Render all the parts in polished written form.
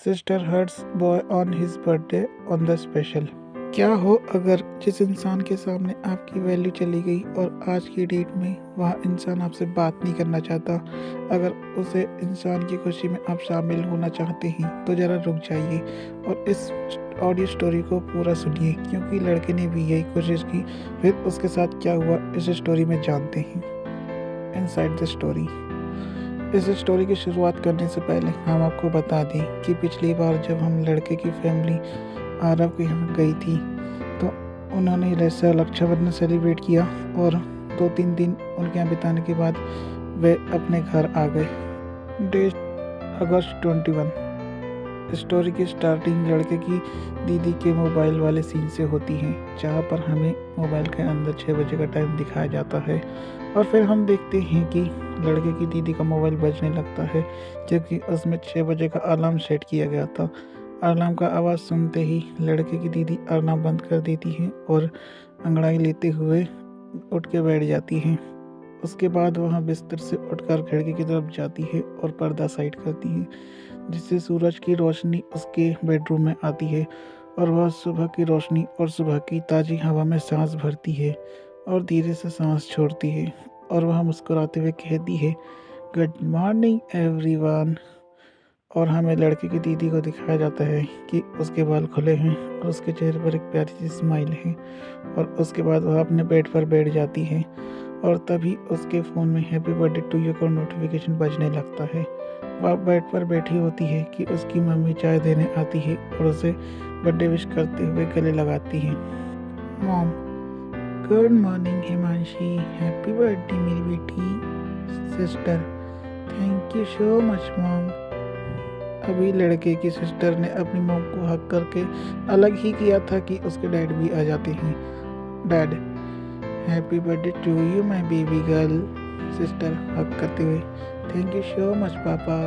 Sister hurts boy on his birthday on the special. क्या हो अगर जिस इंसान के सामने आपकी वैल्यू चली गई और आज की डेट में वह इंसान आपसे बात नहीं करना चाहता, अगर उसे इंसान की खुशी में आप शामिल होना चाहते हैं तो ज़रा रुक जाइए और इस ऑडियो स्टोरी को पूरा सुनिए, क्योंकि लड़के ने भी यही कोशिश की। फिर उसके साथ क्या हुआ इस स्टोरी में जानते हैं। Inside the story. इस स्टोरी की शुरुआत करने से पहले हम आपको बता दें कि पिछली बार जब हम लड़के की फैमिली आरव के यहाँ गई थी तो उन्होंने रक्षाबंधन सेलिब्रेट किया और 2-3 दिन उनके यहाँ बिताने के बाद वे अपने घर आ गए। डेट अगस्त 21। स्टोरी की स्टार्टिंग लड़के की दीदी के मोबाइल वाले सीन से होती है, जहाँ पर हमें मोबाइल के अंदर 6 बजे का टाइम दिखाया जाता है और फिर हम देखते हैं कि लड़के की दीदी का मोबाइल बजने लगता है, क्योंकि उसमें 6 बजे का अलार्म सेट किया गया था। अलार्म का आवाज़ सुनते ही लड़के की दीदी अलार्म बंद कर देती है और अंगड़ाई लेते हुए उठ के बैठ जाती है। उसके बाद वह बिस्तर से उठकर खिड़की की तरफ जाती है और पर्दा साइड करती है, जिससे सूरज की रोशनी उसके बेडरूम में आती है और वह सुबह की रोशनी और सुबह की ताज़ी हवा में सांस भरती है और धीरे से सांस छोड़ती है और वह मुस्कुराते हुए कहती है, गुड मॉर्निंग एवरीवन। और हमें लड़के की दीदी को दिखाया जाता है कि उसके बाल खुले हैं और उसके चेहरे पर एक प्यारी सी स्माइल है और उसके बाद वह अपने बेड पर बैठ जाती है और तभी उसके फ़ोन में हैप्पी बर्थडे टू यू का नोटिफिकेशन बजने लगता है। वह बेड पर बैठी होती है कि उसकी मम्मी चाय देने आती है और उसे बर्थडे विश करते हुए गले लगाती है। Mom, good morning Himanshi, happy birthday मेरी बेटी। Sister, thank you so much mom. अभी लड़के की सिस्टर ने अपनी मॉम को हक करके अलग ही किया था कि उसके डैड भी आ जाते हैं। Dad, happy birthday to you my baby girl. Sister हक करते हुए, थैंक यू सो मच पापा।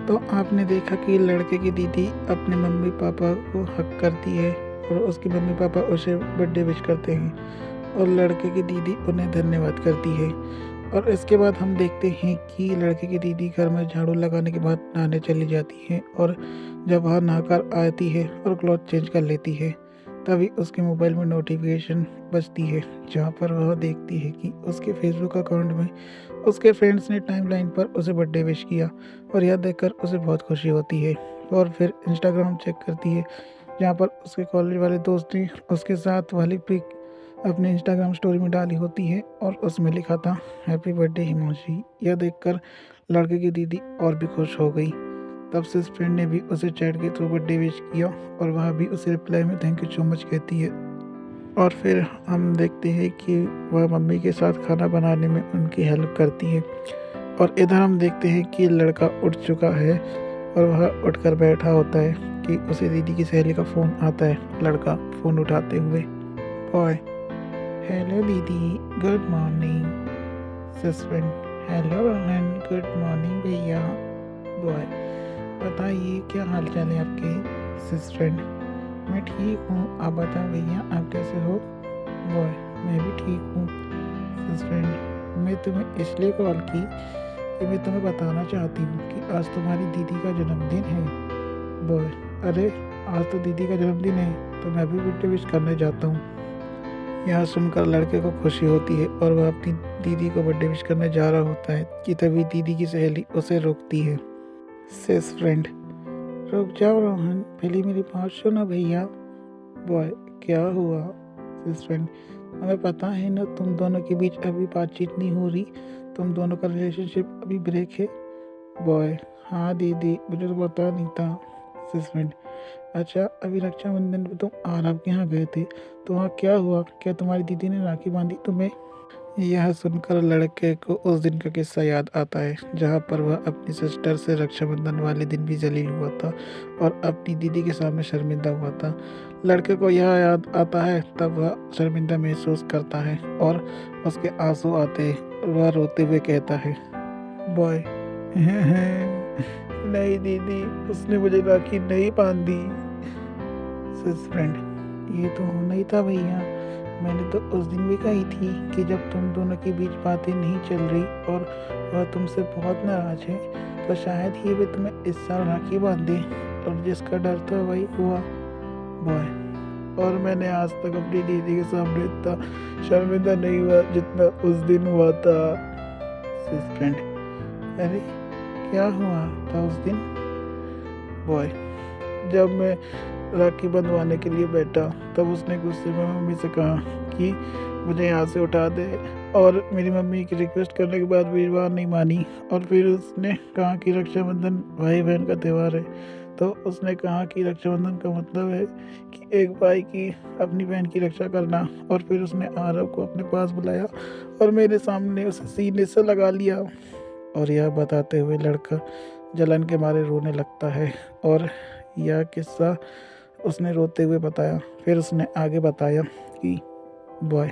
तो आपने देखा कि लड़के की दीदी अपने मम्मी पापा को हक करती है और उसके मम्मी पापा उसे बर्थडे विश करते हैं और लड़के की दीदी उन्हें धन्यवाद करती है। और इसके बाद हम देखते हैं कि लड़के की दीदी घर में झाड़ू लगाने के बाद नहाने चली जाती है और जब वह नहाकर आती है और क्लॉथ चेंज कर लेती है, तभी उसके मोबाइल में नोटिफिकेशन बजती है, जहाँ पर वह देखती है कि उसके फेसबुक अकाउंट में उसके फ्रेंड्स ने टाइमलाइन पर उसे बर्थडे विश किया और यह देखकर उसे बहुत खुशी होती है। और फिर इंस्टाग्राम चेक करती है, जहाँ पर उसके कॉलेज वाले दोस्त ने उसके साथ वाली पिक अपने इंस्टाग्राम स्टोरी में डाली होती है और उसमें लिखा था, हैप्पी बर्थडे हिमांशी। यह देखकर लड़के की दीदी और भी खुश हो गई। तब से इस फ्रेंड ने भी उसे चैट के थ्रू बर्थडे विश किया और वह भी उसे रिप्लाई में थैंक यू सो मच कहती है। और फिर हम देखते हैं कि वह मम्मी के साथ खाना बनाने में उनकी हेल्प करती है और इधर हम देखते हैं कि लड़का उठ चुका है और वह उठकर बैठा होता है कि उसे दीदी की सहेली का फ़ोन आता है। लड़का फ़ोन उठाते हुए, बॉय, हेलो दीदी, good morning. Sister, hello Rohan, good morning भैया। बॉय, बताइए क्या हाल चाल है आपके। सिस्टर, मैं ठीक हूँ, आप बताओ भैया आप कैसे हो। बॉय, मैं भी ठीक हूँ। सिस्टर, मैं तुम्हें इसलिए कॉल की कि मैं तुम्हें बताना चाहती हूँ कि आज तुम्हारी दीदी का जन्मदिन है। बॉय, अरे आज तो दीदी का जन्मदिन है तो मैं भी बर्थडे विश करने जाता हूँ। यह सुनकर लड़के को खुशी होती है और वह अपनी दीदी को बर्थडे विश करने जा रहा होता है कि तभी दीदी की सहेली उसे रोकती है। सेस फ्रेंड, रुक जाओ रोहन, पहले मेरी बात सुनो भैया। बॉय, क्या हुआ। सेस फ्रेंड, हमें पता है ना तुम दोनों के बीच अभी बातचीत नहीं हो रही, तुम दोनों का रिलेशनशिप अभी ब्रेक है। बॉय, हाँ दीदी, मुझे तो पता नहीं था। सेस फ्रेंड, अच्छा अभी रक्षाबंधन पे तुम आरव के यहाँ गए थे तो वहाँ क्या हुआ, क्या तुम्हारी दीदी ने राखी बांधी तुम्हें। यह सुनकर लड़के को उस दिन का किस्सा याद आता है, जहाँ पर वह अपनी सिस्टर से रक्षाबंधन वाले दिन भी जलील हुआ था और अपनी दीदी के सामने शर्मिंदा हुआ था। लड़के को यह याद आता है, तब वह शर्मिंदा महसूस करता है और उसके आंसू आते हैं। वह रोते हुए कहता है, बॉय, नहीं दीदी, उसने मुझे राखी नहीं बांधी। सिस फ्रेंड, ये तो होना ही था भैया, मैंने तो उस दिन भी कही थी कि जब तुम दोनों के बीच बातें नहीं चल रही और वह तुमसे बहुत नाराज है तो शायद ही वे तुम्हें इस साल राखी बांधे। और जिसका डर था वही हुआ बॉय। और मैंने आज तक अपनी दीदी के सामने इतना शर्मिंदा नहीं हुआ जितना उस दिन हुआ था। फ्रेंड, अरे क्या हुआ था उस दिन बॉय? जब मैं राखी बंधवाने के लिए बैठा तब उसने गुस्से में मम्मी से कहा कि मुझे यहाँ से उठा दे, और मेरी मम्मी की रिक्वेस्ट करने के बाद भी बात नहीं मानी। और फिर उसने कहा कि रक्षाबंधन भाई बहन का त्यौहार है, तो उसने कहा कि रक्षाबंधन का मतलब है कि एक भाई की अपनी बहन की रक्षा करना। और फिर उसने आरव को अपने पास बुलाया और मेरे सामने उसे सीने से लगा लिया। और यह बताते हुए लड़का जलन के मारे रोने लगता है, और यह किस्सा उसने रोते हुए बताया। फिर उसने आगे बताया कि बॉय,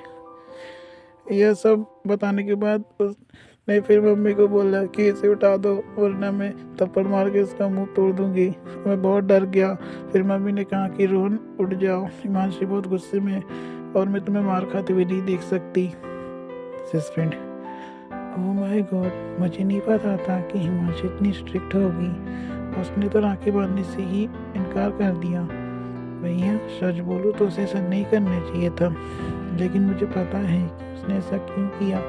यह सब बताने के बाद उसने फिर मम्मी को बोला कि इसे उठा दो वरना मैं थप्पड़ मार के इसका मुंह तोड़ दूंगी। मैं बहुत डर गया। फिर मम्मी ने कहा कि रोहन उठ जाओ, हिमांशी बहुत गुस्से में है और मैं तुम्हें मार खाते हुए नहीं देख सकती। सिस फ्रेंड, ओह माय गॉड, मुझे नहीं पता था कि हिमांशी इतनी स्ट्रिक्ट होगी। उसने तो राखी बांधने से ही इनकार कर दिया। भैया सच बोलूँ तो उसे ऐसा नहीं करना चाहिए था, लेकिन मुझे पता है कि उसने ऐसा क्यों किया,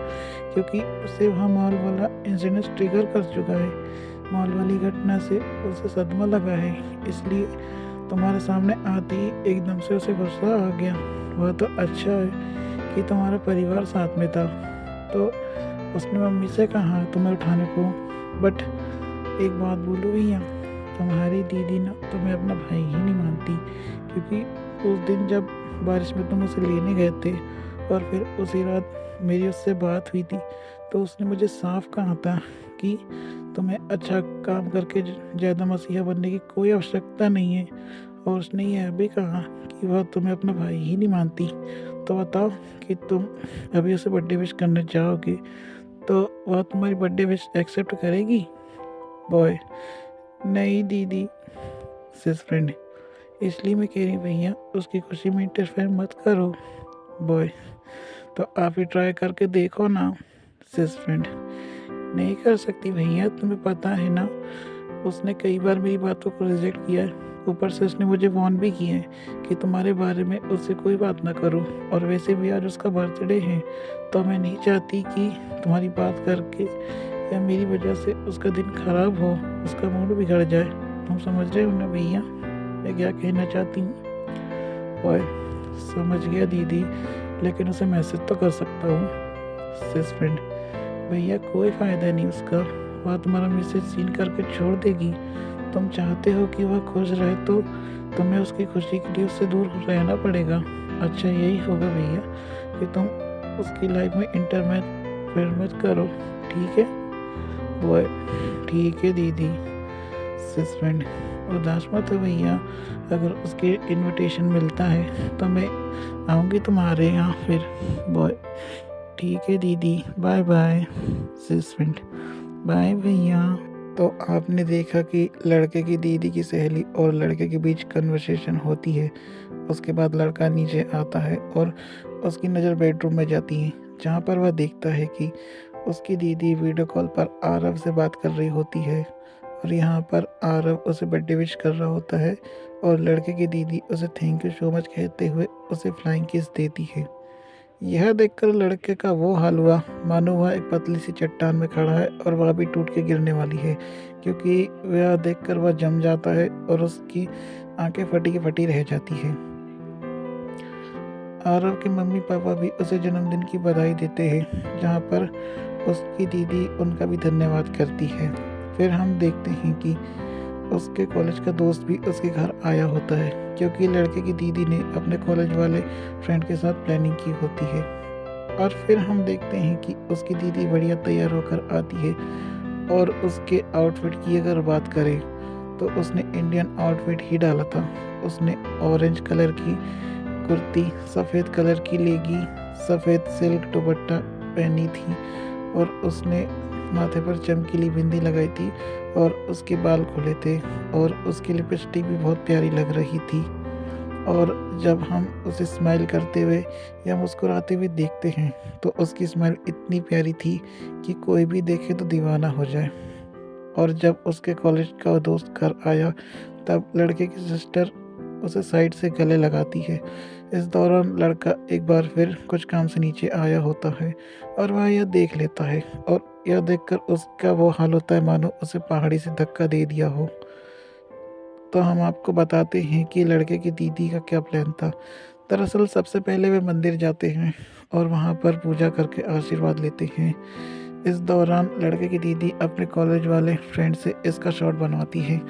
क्योंकि उसे वहाँ मॉल वाला इंसिडेंट ट्रिगर कर चुका है। मॉल वाली घटना से उसे सदमा लगा है, इसलिए तुम्हारे सामने आते ही एकदम से उसे गुस्सा आ गया। वह तो अच्छा है कि तुम्हारा परिवार साथ में था, तो उसने मम्मी से कहा तुम्हें उठाने को। बट एक बात बोलूँ भैया, तुम्हारी दीदी ना तुम्हें अपना भाई ही नहीं मानती, क्योंकि उस दिन जब बारिश में तुम उसे लेने गए थे और फिर उसी रात मेरी उससे बात हुई थी, तो उसने मुझे साफ कहा था कि तुम्हें अच्छा काम करके ज़्यादा मसीहा बनने की कोई आवश्यकता नहीं है। और उसने यह भी कहा कि वह तुम्हें अपना भाई ही नहीं मानती। तो बताओ कि तुम अभी उसे बर्थडे विश करने जाओगे तो वह तुम्हारी बर्थडे विश एक्सेप्ट करेगी? बॉय, नहीं दीदी। सिस फ्रेंड, इसलिए मैं कह रही भैया उसकी खुशी में इंटरफेयर मत करो। बॉय, तो आप ही ट्राई करके देखो ना। सिस फ्रेंड, नहीं कर सकती भैया, तुम्हें पता है ना उसने कई बार मेरी बातों को रिजेक्ट किया है। ऊपर से उसने मुझे वार्न भी किया है कि तुम्हारे बारे में उससे कोई बात ना करो। और वैसे भी आज उसका बर्थडे है, तो मैं नहीं चाहती कि तुम्हारी बात करके या मेरी वजह से उसका दिन खराब हो, उसका मूड बिगड़ जाए। तुम समझ रहे हो ना भैया मैं क्या कहना चाहती हूँ? ओए, समझ गया दीदी, लेकिन उसे मैसेज तो कर सकता हूँ। सिस फ्रेंड, भैया कोई फ़ायदा नहीं उसका, वह तुम्हारा मैसेज सीन करके छोड़ देगी। तुम चाहते हो कि वह खुश रहे, तो तुम्हें उसकी खुशी के लिए उससे दूर रहना पड़ेगा। अच्छा यही होगा भैया कि तुम उसकी लाइफ में इंटरफेयर मत करो, ठीक है? बॉय, ठीक है दीदी। सिस फ्रेंड, उदास मत हो भैया, अगर उसके इनविटेशन मिलता है तो मैं आऊँगी तुम्हारे यहाँ फिर। बॉय, ठीक है दीदी, बाय बाय। सिस फ्रेंड, बाय भैया। तो आपने देखा कि लड़के की दीदी की सहेली और लड़के के बीच कन्वर्सेशन होती है। उसके बाद लड़का नीचे आता है और उसकी नज़र बेडरूम में जाती है, जहाँ पर वह देखता है कि उसकी दीदी वीडियो कॉल पर आरव से बात कर रही होती है। और यहाँ पर आरव उसे बर्थडे विश कर रहा होता है और लड़के की दीदी उसे थैंक यू सो मच कहते हुए उसे फ्लाइंग किस देती है। यह देखकर लड़के का वो हाल हुआ मानो वह एक पतली सी चट्टान में खड़ा है और वह भी टूट के गिरने वाली है, क्योंकि वह देखकर वह जम जाता है और उसकी आंखें फटी की फटी रह जाती है। आरव के मम्मी पापा भी उसे जन्मदिन की बधाई देते हैं, जहाँ पर उसकी दीदी उनका भी धन्यवाद करती है। फिर हम देखते हैं कि उसके कॉलेज का दोस्त भी उसके घर आया होता है, क्योंकि लड़के की दीदी ने अपने कॉलेज वाले फ्रेंड के साथ प्लानिंग की होती है। और फिर हम देखते हैं कि उसकी दीदी बढ़िया तैयार होकर आती है। और उसके आउटफिट की अगर बात करें तो उसने इंडियन आउटफिट ही डाला था। उसने ऑरेंज कलर की कुर्ती, सफ़ेद कलर की लेगी, सफ़ेद सिल्क दुपट्टा पहनी थी और उसने माथे पर चमकीली बिंदी लगाई थी और उसके बाल खुले थे और उसकी लिपस्टिक भी बहुत प्यारी लग रही थी। और जब हम उसे स्माइल करते हुए या मुस्कुराते हुए देखते हैं तो उसकी स्माइल इतनी प्यारी थी कि कोई भी देखे तो दीवाना हो जाए। और जब उसके कॉलेज का दोस्त घर आया तब लड़के की सिस्टर उसे साइड से गले लगाती है। इस दौरान लड़का एक बार फिर कुछ काम से नीचे आया होता है और वह यह देख लेता है और यह देखकर उसका वो हाल होता है मानो उसे पहाड़ी से धक्का दे दिया हो। तो हम आपको बताते हैं कि लड़के की दीदी का क्या प्लान था। दरअसल सबसे पहले वे मंदिर जाते हैं और वहाँ पर पूजा करके आशीर्वाद लेते हैं। इस दौरान लड़के की दीदी अपने कॉलेज वाले फ्रेंड से इसका शॉट बनवाती है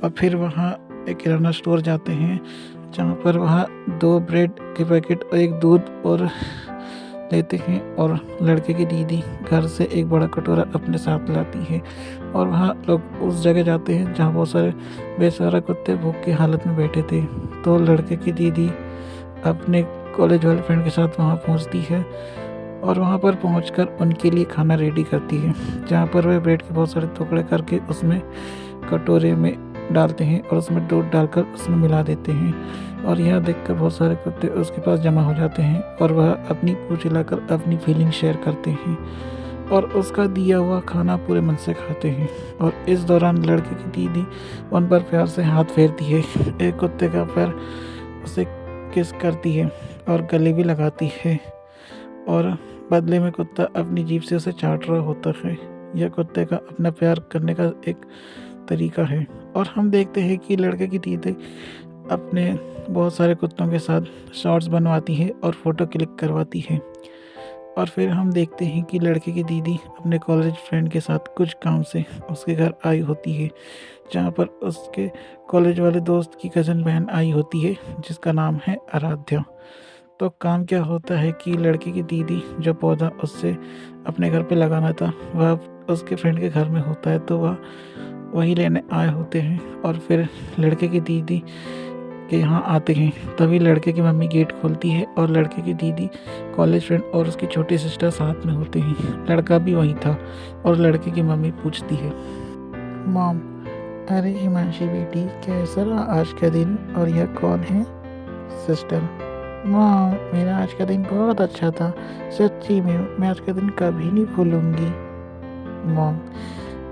और फिर वहाँ एक किराना स्टोर जाते हैं जहाँ पर वहाँ 2 ब्रेड के पैकेट और एक दूध और लेते हैं और लड़के की दीदी घर से एक बड़ा कटोरा अपने साथ लाती है और वहाँ लोग उस जगह जाते हैं जहाँ बहुत सारे बेसहारा कुत्ते भूख की हालत में बैठे थे। तो लड़के की दीदी अपने कॉलेज वाले फ्रेंड के साथ वहाँ पहुँचती है और वहाँ पर पहुँचकर उनके लिए खाना रेडी करती है, जहाँ पर वे ब्रेड के बहुत सारे टुकड़े करके उसमें कटोरे में डालते हैं और उसमें दूध डालकर उसमें मिला देते हैं और यह देखकर बहुत सारे कुत्ते उसके पास जमा हो जाते हैं और वह अपनी पूँछ हिलाकर अपनी फीलिंग शेयर करते हैं और उसका दिया हुआ खाना पूरे मन से खाते हैं। और इस दौरान लड़के की दीदी उन पर प्यार से हाथ फेरती है, एक कुत्ते का पैर उसे किस करती है और गले भी लगाती है और बदले में कुत्ता अपनी जीभ से उसे चाट रहा होता है। यह कुत्ते का अपना प्यार करने का एक तरीका है। और हम देखते हैं कि लड़के की दीदी अपने बहुत सारे कुत्तों के साथ शॉट्स बनवाती है और फ़ोटो क्लिक करवाती है। और फिर हम देखते हैं कि लड़के की दीदी अपने कॉलेज फ्रेंड के साथ कुछ काम से उसके घर आई होती है, जहाँ पर उसके कॉलेज वाले दोस्त की कज़न बहन आई होती है जिसका नाम है आराध्या। तो काम क्या होता है कि लड़के की दीदी जो पौधा उससे अपने घर पे लगाना था वह उसके फ्रेंड के घर में होता है, तो वह वही लेने आए होते हैं और फिर लड़के की दीदी के यहाँ आते हैं। तभी लड़के की मम्मी गेट खोलती है और लड़के की दीदी, कॉलेज फ्रेंड और उसकी छोटी सिस्टर साथ में होते हैं। लड़का भी वहीं था और लड़के की मम्मी पूछती है, मॉम, अरे हिमांशी बेटी, कैसा रहा आज का दिन और यह कौन है? सिस्टर, मॉम, मेरा आज का दिन बहुत अच्छा था, सच्ची में मैं आज का दिन कभी नहीं भूलूंगी। मॉम,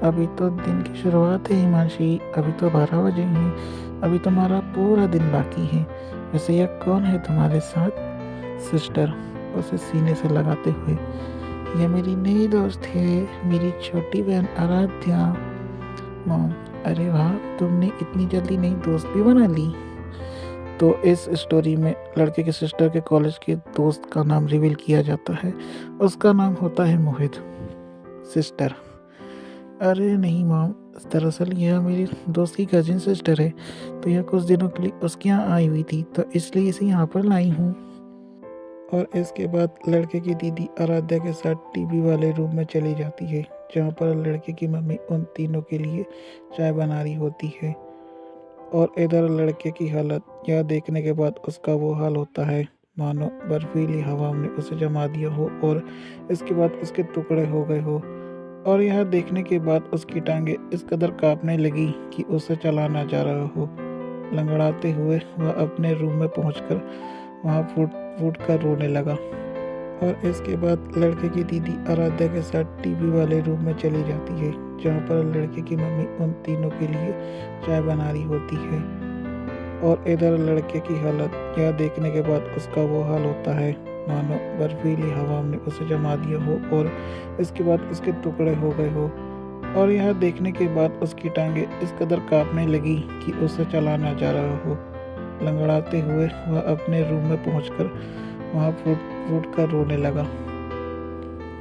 अभी तो दिन की शुरुआत है हिमांशी, अभी तो 12 बजे हैं, अभी तुम्हारा पूरा दिन बाकी है। वैसे यह कौन है तुम्हारे साथ? सिस्टर, उसे सीने से लगाते हुए, यह मेरी नई दोस्त है, मेरी छोटी बहन आराध्या। मॉम, अरे वाह, तुमने इतनी जल्दी नई दोस्त भी बना ली। तो इस स्टोरी में लड़के के सिस्टर के कॉलेज के दोस्त का नाम रिवील किया जाता है। उसका नाम होता है मोहित। सिस्टर, अरे नहीं मॉम, दरअसल यह मेरी दोस्त की कजिन सिस्टर है, तो यह कुछ दिनों के लिए उसके यहाँ आई हुई थी, तो इसलिए इसे यहाँ पर लाई हूँ। और इसके बाद लड़के की दीदी आराध्या के साथ टीवी वाले रूम में चली जाती है, जहाँ पर लड़के की मम्मी उन तीनों के लिए चाय बना रही होती है। और इधर लड़के की हालत यह देखने के बाद उसका वो हाल होता है मानो बर्फीली हवा ने उसे जमा दिया हो और इसके बाद उसके टुकड़े हो गए हो। और यह देखने के बाद उसकी टांगे इस कदर कांपने लगी कि उसे चला ना जा रहा हो। लंगड़ाते हुए वह अपने रूम में पहुंचकर वहां फूट फूट कर रोने लगा। और इसके बाद लड़के की दीदी आराध्या के साथ टीवी वाले रूम में चली जाती है, जहाँ पर लड़के की मम्मी उन तीनों के लिए चाय बना रही होती है। और इधर लड़के की हालत यह देखने के बाद उसका वो हाल होता है मानो बर्फीली हवा ने उसे जमा दिया हो और इसके बाद उसके टुकड़े हो गए हो। और यह देखने के बाद उसकी टांगे इस कदर कांपने लगी कि उसे चला ना जा रहा हो। लंगड़ाते हुए वह अपने रूम में पहुंचकर वहां फूट फूट कर रोने लगा।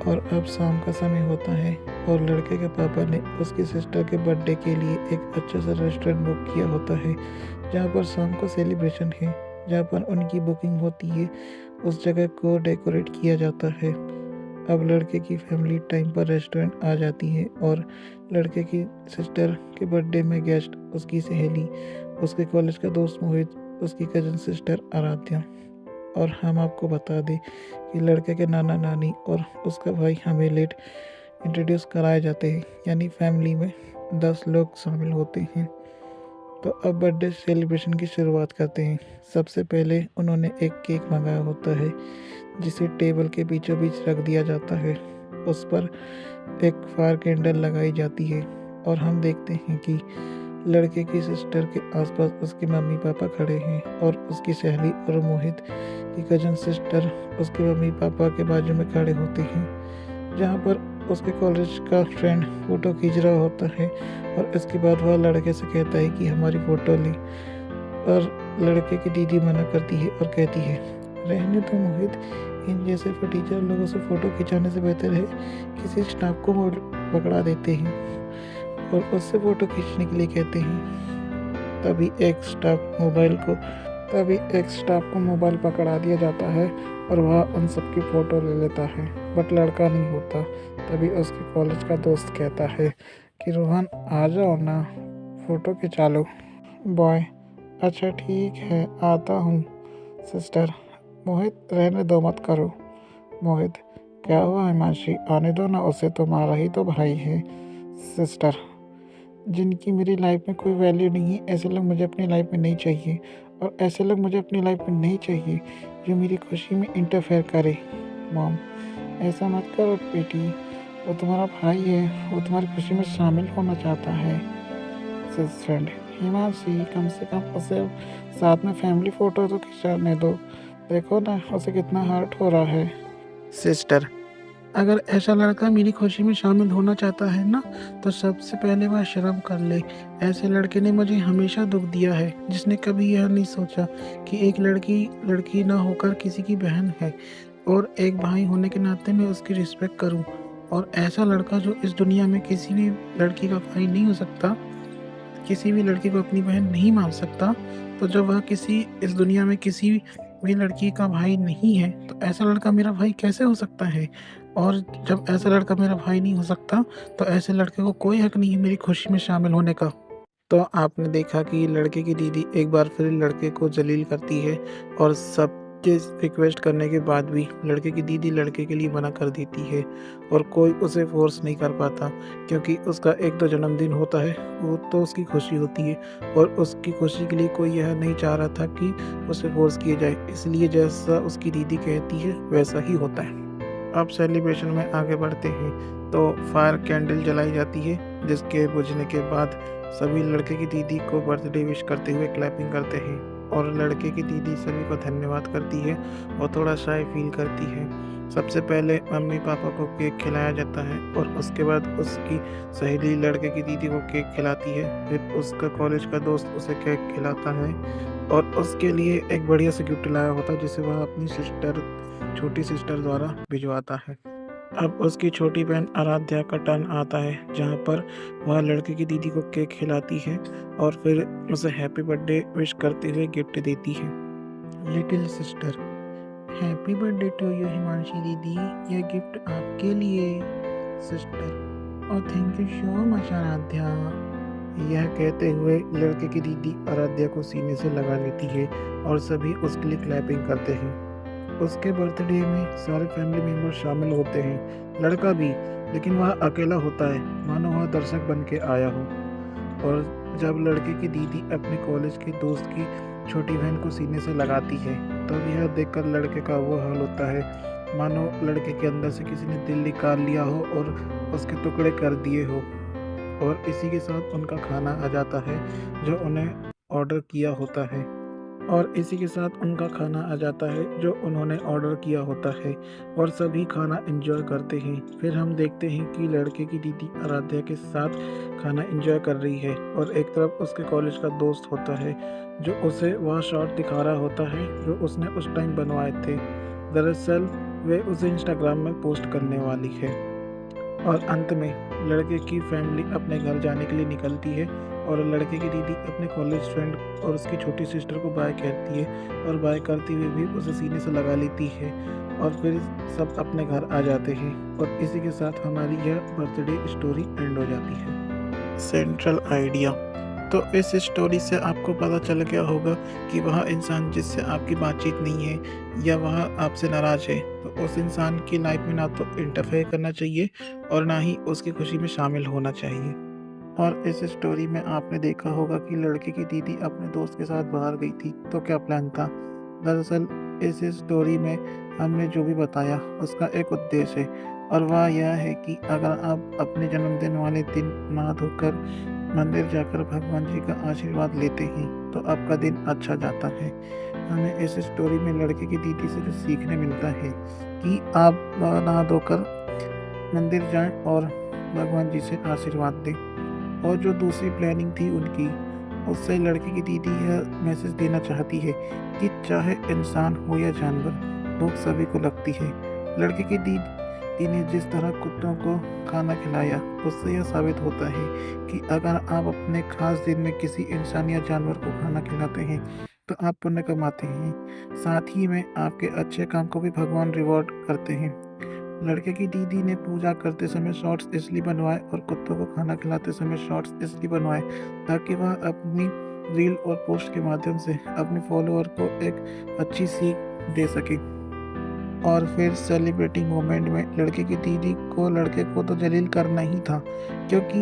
और अब शाम का समय होता है और लड़के के पापा ने उसकी सिस्टर के बर्थडे के लिए एक अच्छा सा रेस्टोरेंट बुक किया होता है, जहाँ पर शाम को सेलिब्रेशन है, जहाँ पर उनकी बुकिंग होती है। उस जगह को डेकोरेट किया जाता है। अब लड़के की फैमिली टाइम पर रेस्टोरेंट आ जाती है और लड़के की सिस्टर के बर्थडे में गेस्ट उसकी सहेली, उसके कॉलेज का दोस्त मोहित, उसकी कजन सिस्टर आराध्या। और हम आपको बता दें कि लड़के के नाना नानी और उसका भाई हमें लेट इंट्रोड्यूस कराए जाते हैं, यानी फैमिली में 10 लोग शामिल होते हैं। तो अब बर्थडे सेलिब्रेशन की शुरुआत करते हैं। सबसे पहले उन्होंने एक केक मंगाया होता है, जिसे टेबल के बीचों बीच रख दिया जाता है। उस पर एक फायर कैंडल लगाई जाती है और हम देखते हैं कि लड़के की सिस्टर के आसपास उसके मम्मी पापा खड़े हैं और उसकी सहेली और मोहित की कजन सिस्टर उसके मम्मी पापा के बाजू में खड़े होते हैं, जहाँ पर उसके कॉलेज का फ्रेंड फ़ोटो खींच रहा होता है और इसके बाद वह लड़के से कहता है कि हमारी फ़ोटो ली, और लड़के की दीदी मना करती है और कहती है, रहने तो मोहित, इन जैसे फटीचर लोगों से फ़ोटो खिंचाने से बेहतर है किसी स्टाफ को पकड़ा देते हैं और उससे फ़ोटो खींचने के लिए कहते हैं। तभी एक स्टाफ को मोबाइल पकड़ा दिया जाता है और वह उन सबकी फ़ोटो ले लेता है, बट लड़का नहीं होता। तभी उसके कॉलेज का दोस्त कहता है कि रोहन आ जाओ ना, फ़ोटो खिंचा लो। बॉय, अच्छा ठीक है आता हूँ। सिस्टर, मोहित रहने दो, मत करो। मोहित, क्या हुआ हिमांशी, आने दो ना उसे, तुम्हारा ही तो भाई है। सिस्टर, जिनकी मेरी लाइफ में कोई वैल्यू नहीं है, ऐसे लोग मुझे अपनी लाइफ में नहीं चाहिए, और ऐसे लोग मुझे अपनी लाइफ में नहीं चाहिए जो मेरी खुशी में इंटरफेयर करे। मॉम, ऐसा मत करो बेटी, वो तुम्हारा भाई है, वो तुम्हारी खुशी में शामिल होना चाहता है। फ्रेंड, हिमांशी, कम से कम उसे साथ में फैमिली फ़ोटो तो खिंचाने दो, देखो ना उसे कितना हर्ट हो रहा है। सिस्टर, अगर ऐसा लड़का मेरी खुशी में शामिल होना चाहता है ना, तो सबसे पहले वह शर्म कर ले। ऐसे लड़के ने मुझे हमेशा दुख दिया है, जिसने कभी यह नहीं सोचा कि एक लड़की ना होकर किसी की बहन है, और एक भाई होने के नाते मैं उसकी रिस्पेक्ट करूं। और ऐसा लड़का जो इस दुनिया में किसी भी लड़की का भाई नहीं हो सकता, किसी भी लड़की को अपनी बहन नहीं मान सकता, तो जब वह इस दुनिया में किसी भी लड़की का भाई नहीं है, तो ऐसा लड़का मेरा भाई कैसे हो सकता है? और जब ऐसा लड़का मेरा भाई नहीं हो सकता, तो ऐसे लड़के को कोई हक नहीं है मेरी खुशी में शामिल होने का। तो आपने देखा कि लड़के की दीदी एक बार फिर लड़के को जलील करती है, और सबके रिक्वेस्ट करने के बाद भी लड़के की दीदी लड़के के लिए मना कर देती है, और कोई उसे फोर्स नहीं कर पाता, क्योंकि उसका एक तो जन्मदिन होता है, वो तो उसकी खुशी होती है, और उसकी खुशी के लिए कोई यह नहीं चाह रहा था कि उसे फोर्स किया जाए, इसलिए जैसा उसकी दीदी कहती है वैसा ही होता है। अब सेलिब्रेशन में आगे बढ़ते हैं तो फायर कैंडल जलाई जाती है, जिसके बुझने के बाद सभी लड़के की दीदी को बर्थडे विश करते हुए क्लैपिंग करते हैं, और लड़के की दीदी सभी को धन्यवाद करती है और थोड़ा शाय फील करती है। सबसे पहले मम्मी पापा को केक खिलाया जाता है, और उसके बाद उसकी सहेली लड़के की दीदी को केक खिलाती है, फिर उसका कॉलेज का दोस्त उसे केक खिलाता है, और उसके लिए एक बढ़िया सा गिफ्ट लाया होता है जिसे वह अपनी छोटी सिस्टर द्वारा भिजवाता है। अब उसकी छोटी बहन आराध्या का टर्न आता है, जहाँ पर वह लड़के की दीदी को केक खिलाती है और फिर उसे हैप्पी बर्थडे विश करते हुए गिफ्ट देती है। Little sister, happy birthday to you Himanshi दीदी, यह गिफ्ट आपके लिए। सिस्टर, और thank you so much Aaradhya. यह कहते हुए लड़के की दीदी आराध्या को सीने से लगा लेती है और सभी उसके लिए क्लैपिंग करते हैं। उसके बर्थडे में सारे फैमिली मेम्बर शामिल होते हैं, लड़का भी, लेकिन वह अकेला होता है, मानो वह दर्शक बन के आया हो। और जब लड़के की दीदी अपने कॉलेज के दोस्त की छोटी बहन को सीने से लगाती है, तब यह देखकर लड़के का वो हाल होता है मानो लड़के के अंदर से किसी ने दिल निकाल लिया हो और उसके टुकड़े कर दिए हो। और इसी के साथ उनका खाना आ जाता है जो उन्हें ऑर्डर किया होता है, जो उन्होंने ऑर्डर किया होता है, और सभी खाना एंजॉय करते हैं। फिर हम देखते हैं कि लड़के की दीदी आराध्या के साथ खाना एंजॉय कर रही है, और एक तरफ उसके कॉलेज का दोस्त होता है जो उसे वह शॉट दिखा रहा होता है जो उसने उस टाइम बनवाए थे। दरअसल वे उसे इंस्टाग्राम में पोस्ट करने वाली है। और अंत में लड़के की फैमिली अपने घर जाने के लिए निकलती है, और लड़के की दीदी अपने कॉलेज फ्रेंड और उसकी छोटी सिस्टर को बाय कहती है, और बाय करते हुए भी उसे सीने से लगा लेती है, और फिर सब अपने घर आ जाते हैं। और इसी के साथ हमारी यह बर्थडे स्टोरी एंड हो जाती है। सेंट्रल आइडिया, तो इस स्टोरी से आपको पता चल गया होगा कि वह इंसान जिससे आपकी बातचीत नहीं है या वह आपसे नाराज़ है, तो उस इंसान की लाइफ में ना तो इंटरफेयर करना चाहिए और ना ही उसकी खुशी में शामिल होना चाहिए। और इस स्टोरी में आपने देखा होगा कि लड़के की दीदी अपने दोस्त के साथ बाहर गई थी, तो क्या प्लान था? दरअसल इस स्टोरी में हमने जो भी बताया उसका एक उद्देश्य है, और वह यह है कि अगर आप अपने जन्मदिन वाले दिन नहा धोकर मंदिर जाकर भगवान जी का आशीर्वाद लेते हैं तो आपका दिन अच्छा जाता है। हमें इस स्टोरी में लड़के की दीदी से जो सीखने मिलता है कि आप नहा धोकर मंदिर जाएं और भगवान जी से आशीर्वाद दें। और जो दूसरी प्लानिंग थी उनकी, उससे लड़के की दीदी यह मैसेज देना चाहती है कि चाहे इंसान हो या जानवर, भूख सभी को लगती है। लड़के की दीदी ने जिस तरह कुत्तों को खाना खिलाया, उससे यह साबित होता है कि अगर आप अपने खास दिन में किसी इंसान या जानवर को खाना खिलाते हैं तो आप पुण्य कमाते हैं। साथ ही में आपके अच्छे काम को भी भगवान रिवॉर्ड करते हैं। लड़के की दीदी ने पूजा करते समय शॉर्ट्स इसलिए बनवाए और कुत्तों को खाना खिलाते समय शॉर्ट्स इसलिए बनवाए ताकि वह अपनी रील और पोस्ट के माध्यम से अपने फॉलोअर को एक अच्छी सीख दे सके। और फिर सेलिब्रेटिंग मोमेंट में लड़के की दीदी को लड़के को तो जलील करना ही था, क्योंकि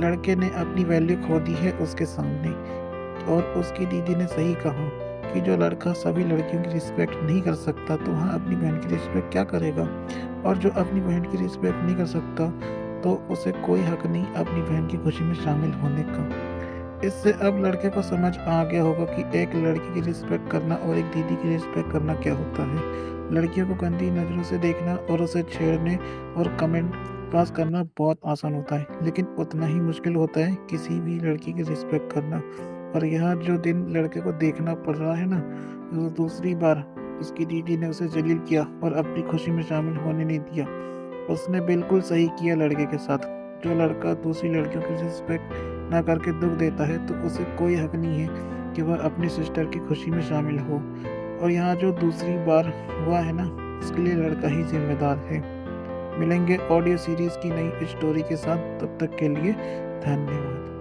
लड़के ने अपनी वैल्यू खो दी है उसके सामने। और उसकी दीदी ने सही कहा कि जो लड़का सभी लड़कियों की रिस्पेक्ट नहीं कर सकता तो वह अपनी बहन की रिस्पेक्ट क्या करेगा। और जो अपनी बहन की रिस्पेक्ट नहीं कर सकता तो उसे कोई हक नहीं अपनी बहन की खुशी में शामिल होने का। इससे अब लड़के को समझ आ गया होगा कि एक लड़की की रिस्पेक्ट करना और एक दीदी की रिस्पेक्ट करना क्या होता है। लड़कियों को गंदी नज़रों से देखना और उसे छेड़ने और कमेंट पास करना बहुत आसान होता है, लेकिन उतना ही मुश्किल होता है किसी भी लड़की की रिस्पेक्ट करना। और यह जो दिन लड़के को देखना पड़ रहा है ना, तो दूसरी बार उसकी दीदी ने उसे जलील किया और अपनी खुशी में शामिल होने नहीं दिया। उसने बिल्कुल सही किया लड़के के साथ। जो लड़का दूसरी लड़कियों की रिस्पेक्ट ना करके दुख देता है तो उसे कोई हक नहीं है कि वह अपनी सिस्टर की खुशी में शामिल हो। और यहाँ जो दूसरी बार हुआ है ना, उसके लिए लड़का ही जिम्मेदार है। मिलेंगे ऑडियो सीरीज़ की नई स्टोरी के साथ, तब तक के लिए धन्यवाद।